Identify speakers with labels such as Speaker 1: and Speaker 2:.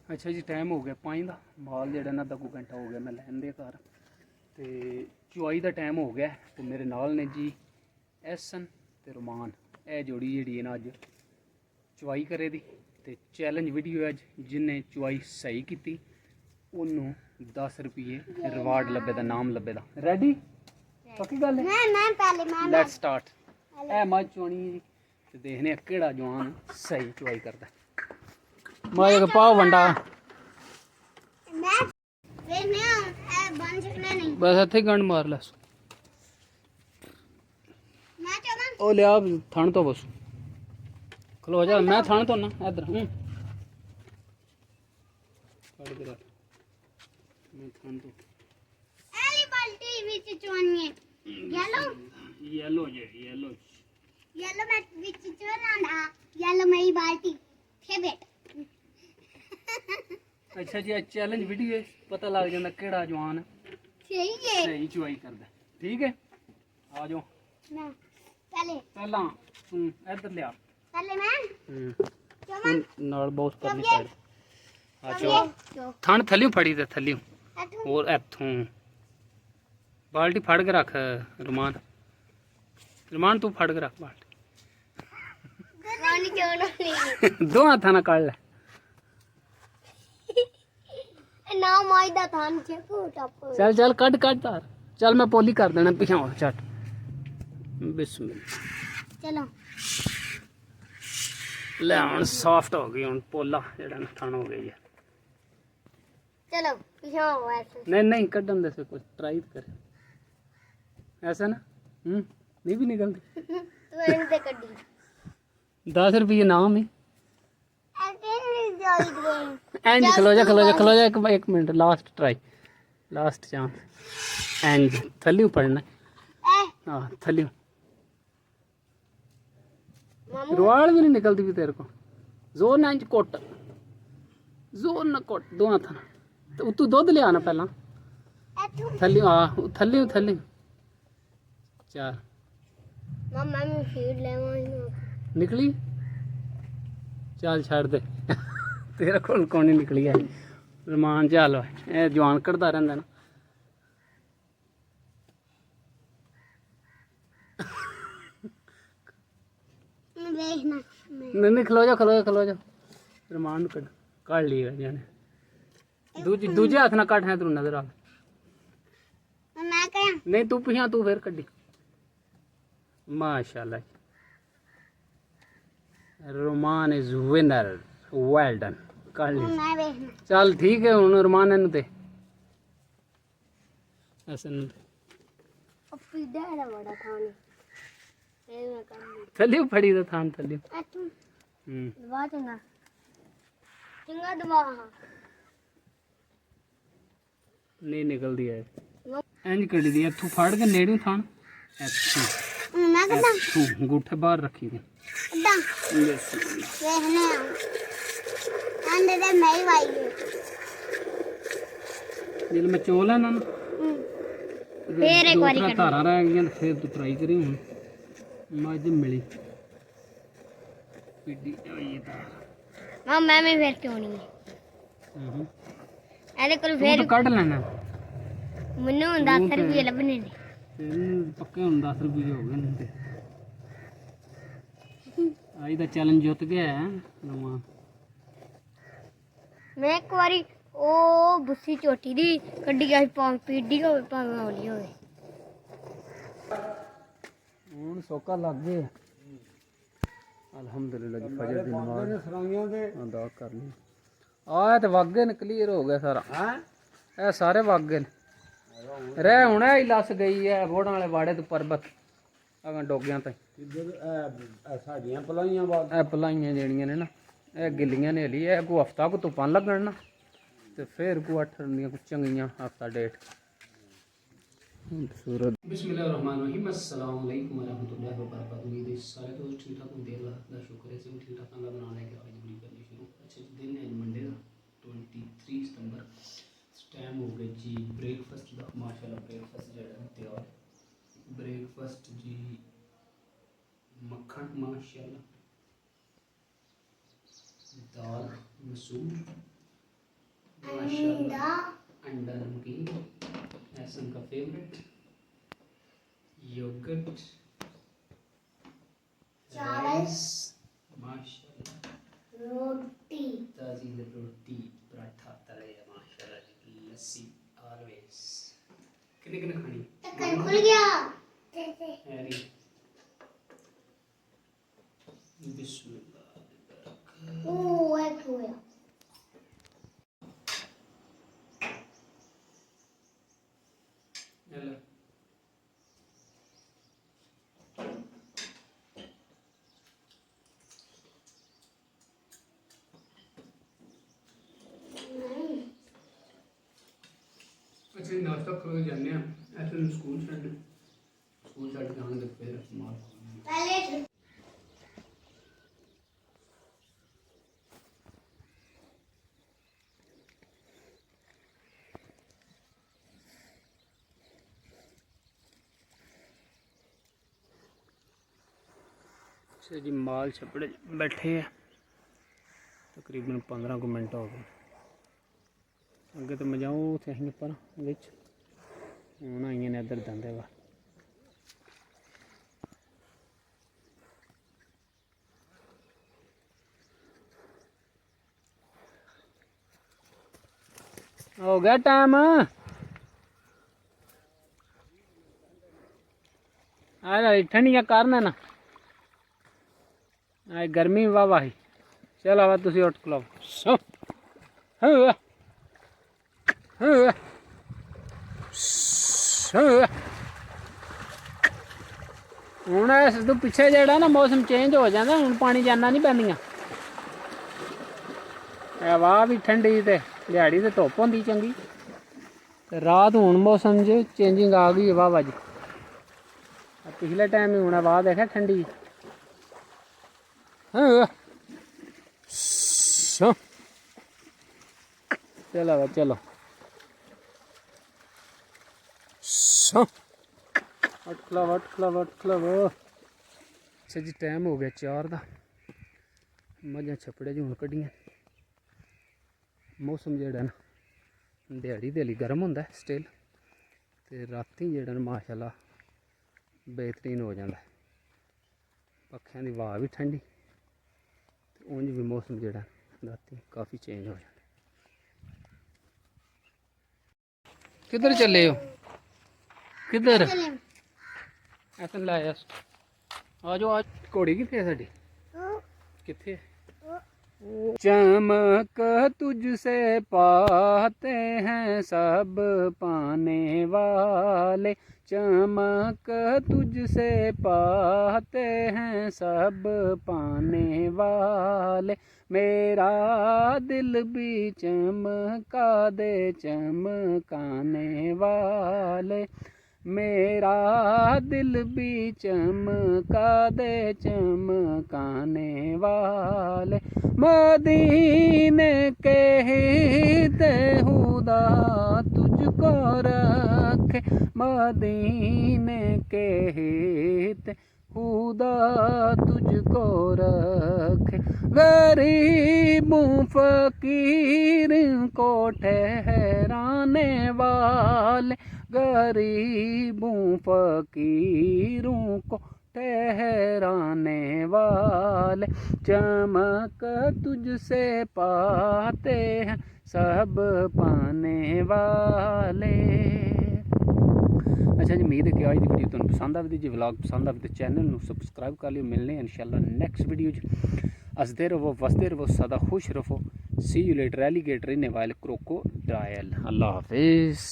Speaker 1: अच्छा जी टाइम हो गया 5 का माल जो ना 2 घंटा हो गया मैं लैन दे घर तो चुआई का टाइम हो गया तो मेरे नाल ने जी एहसन ते रुमान ए जोड़ी जी है ना अज चुआई करे दी ते चैलेंज वीडियो अज जिन्हें चुआई सही की उन्होंने 10 रुपये रिवार्ड लब्भे दा नाम लब्भे दा रेडी पक्की गल है लेट्स स्टार्ट ए मझ चुआनी जी ते देखने केड़ा जवान सही चुआई करता माए पाओ वंडा बस इत्थे गंढ मार लस ओ लिया थण तो बस खलो जा मैं थण तो ना इधर कट के रख मैं थण तो
Speaker 2: एली बाल्टी विच चोनी येलो
Speaker 1: येलो येलो
Speaker 2: येलो मैं विच चोना येलो मेरी बाल्टी फेवरेट
Speaker 1: अच्छा जी चैलेंज वीडियो पता लग जाता केड़ा जवान
Speaker 2: सही है
Speaker 1: सही चुआई करदा ठीक है आ जाओ
Speaker 2: ना पहले
Speaker 1: पहला तू इधर लिया
Speaker 2: पहले मैं चमन
Speaker 1: नाल बहुत परली साइड आ चो थण थल्लियों फड़ी ते थल्लियों और इथों बाल्टी फड़ के रख रुमान रुमान तू फड़ के रख बाल्टी
Speaker 2: पानी क्यों नहीं
Speaker 1: दो हाथां नाल कढ ले
Speaker 2: ना माइदा थान छे टप
Speaker 1: चल चल कट कट तार चल मैं पोली कर देना पिछाओ चट बिस्मिल्लाह
Speaker 2: चलो
Speaker 1: ले हुन सॉफ्ट हो गई हुन पोला जेड़ा थण हो गई है
Speaker 2: चलो पीछे आओ ऐसे
Speaker 1: नहीं नहीं कड्डन दे से कुछ ट्राई करे ऐसा ना नहीं भी निकलती
Speaker 2: तू इनसे कड्डी
Speaker 1: 10 रुपये नाम है
Speaker 2: ऐसे नहीं जाई गई
Speaker 1: एंज खलो जा एक minute last try last chance एंज थल्लियों पड़ना
Speaker 2: ए
Speaker 1: हाँ थल्लियों
Speaker 2: मामू
Speaker 1: रुआल भी नहीं निकलती भी तेरे को जोर ना इंच कोट जोर ना कोट दो हाथ तो तू दूध ले आना पहला
Speaker 2: ऐथू
Speaker 1: थल्लियों हाँ थल्लियों थल्लियों 4
Speaker 2: मम्मा मैं फीड लेवां
Speaker 1: निकली चल छड़ दे तेरा कोल कौन नहीं निकली है रमान चल ए जवान कढ़दा रहिंदा ना
Speaker 2: मैं देखना
Speaker 1: नहीं खलो जा रमान कढ़ काढ़ लिएगा जाने दूजे हाथ ना काट है तू नजर आ
Speaker 2: मैं क्या
Speaker 1: नहीं तू पिछा तू फिर कड्डी माशाल्लाह Roman is winner well done काढ़ ली
Speaker 2: मैं देखना
Speaker 1: चल ठीक है हुन रमान इन्हू ते ऐसे
Speaker 2: अब फीड है बड़ा थाने ये मैं कर ली
Speaker 1: थल्लियों फड़ी तो थान थल्लियों
Speaker 2: ऐथू दबा चंगा दबा हां
Speaker 1: नहीं निकलदी है इंज कड़ी दी इथों फड़ के नेड़ू थान इथों
Speaker 2: मैं कदा
Speaker 1: इथों अंगूठे बाहर रखी दे
Speaker 2: कदा देखने अंदर दे मैं ही वाई
Speaker 1: जिल मैं चोल है ना
Speaker 2: फिर एक बारी कर
Speaker 1: धारा रह गई फिर तू ट्राई करी हुन मज मिली पिड्डी ये तार
Speaker 2: हां मैं फिर क्यों नहीं ऐले कोल
Speaker 1: तू
Speaker 2: फिर
Speaker 1: तो कट लेना
Speaker 2: मन्नू 10 रुपये लभने ने
Speaker 1: फिर पक्के हुन 10 रुपये हो गए ने आज दा चैलेंज जित गया है रमान
Speaker 2: मैं एक बारी ओ बुस्सी चोटी दी कड्डी गई पीडी को भाਵੇਂ हौली होवे
Speaker 1: हुन सोका लग गए अल्हम्दुलिल्लाह जी फजर दी नमाज सराइयां दे अदा कर ली आ ते वग गए ने क्लियर हो गया सारा हैं ए सारे वग गए रह हुन ही लस गई है वोड़ां वाले वाड़े तो परबत अगर डोगियां ते साडियां पलाइयां बाद ए पलाइयां जेड़ियां ने ना ए गिल्लियां ने हली ए को हफ्ता को धुप्पां लगन ना ते फिर को 8 दियां कुछ चंगियां हफ्ता डेढ़ सूरत बिस्मिल्लाहिर्रहमानिर्रहीम अस्सलाम वालेकुम वरहमतुल्लाहि वबरकातुहू उम्मीद है सारे दोस्त ठीक ठाक होंगे अल्लाह का शुक्र है सब ठीक ठाक का बना लेके आज वीडियो करनी शुरू अच्छा दिन है मंडे का 23 सितंबर टाइम हो गया जी ब्रेकफास्ट का माशाल्लाह ब्रेकफास्ट जो तैयार ब्रेकफास्ट जी मक्खन माशाल्लाह दाल मसूर माशाल्लाह अंडा नमकीन एहसन का फेवरेट, योगर्ट, राइस, माशाल्लाह,
Speaker 2: रोटी,
Speaker 1: ताज़ी रोटी, पराठा तले माशाल्लाह जी, लस्सी ऑलवेज। कितने कितने खानी?
Speaker 2: ढक्कन खुल गया।
Speaker 1: हैरी बिस्मिल्लाह।
Speaker 2: ओह एक हो गया।
Speaker 1: हेलो अच्छा नाश्ता करो जाने ऐसे स्कूल छड़ जाने दे फिर मार
Speaker 2: पहले
Speaker 1: अच्छा जी माल छपड़े बैठे हैं तकरीबन 15 मिनट हो गए अगे तो मैं जाऊँ उत्थे अं पर हूँ आई ने इधर दंदे वा हो गया टाइम आ ठंडिया करना ना आ गर्मी वाह वाह चलो आवा तुम उठ खलो हूँ तू पिछे जड़ा ना मौसम चेंज हो जाता हूँ पानी जाना नहीं पैंदियां हवा भी ठंडी ते दिहाड़ी तो धुप्प होंदी चंगी ते रात हूँ मौसम च चेंजिंग आ गई वाह वाह जी पिछले टाइम ही हूँ हवा देखा ठंडी चलो भाई चलो अटखला अच्छा जी टाइम हो गया 4 का मझा छपड़े च हूँ कड्डियां मौसम जेड़ा ना दिहाड़ी दे गर्म होंदा स्टिल ते राती जेड़ा ना माशाल्लाह बेहतरीन हो जाता है पक्खियां दी हवा भी ठंडी ते उंज भी मौसम जेड़ा राती काफ़ी चेंज हो जाता। किधर चले हो किधर ऐसा लाया आ जाओ आज घोड़ी कितने साड़ी कितने चमक तुझसे पाते हैं सब पाने वाले चमक तुझसे पाते हैं सब पाने वाले मेरा दिल भी चमका दे चमकाने वाले मेरा दिल भी चमका दे चमकाने वाले मदीने के हिते खुदा तुझको रखे मदीने के हिते खुदा तुझको रखे गरीबों फकीर को ठहराने वाले गरीबों फकीरों को ठहराने वाले चमक तुझसे पाते हैं सब पाने वाले। अच्छा जी उम्मीद है कि आज की वीडियो तुहानू पसंद आवे जी व्लॉग पसंद आवे तो चैनल को सबसक्राइब कर लियो मिलने इंशाल्लाह नेक्स्ट वीडियो हसदे रहो वसदे रहो सदा खुश रहो see you later alligator in while crocodile अल्लाह हाफिज़।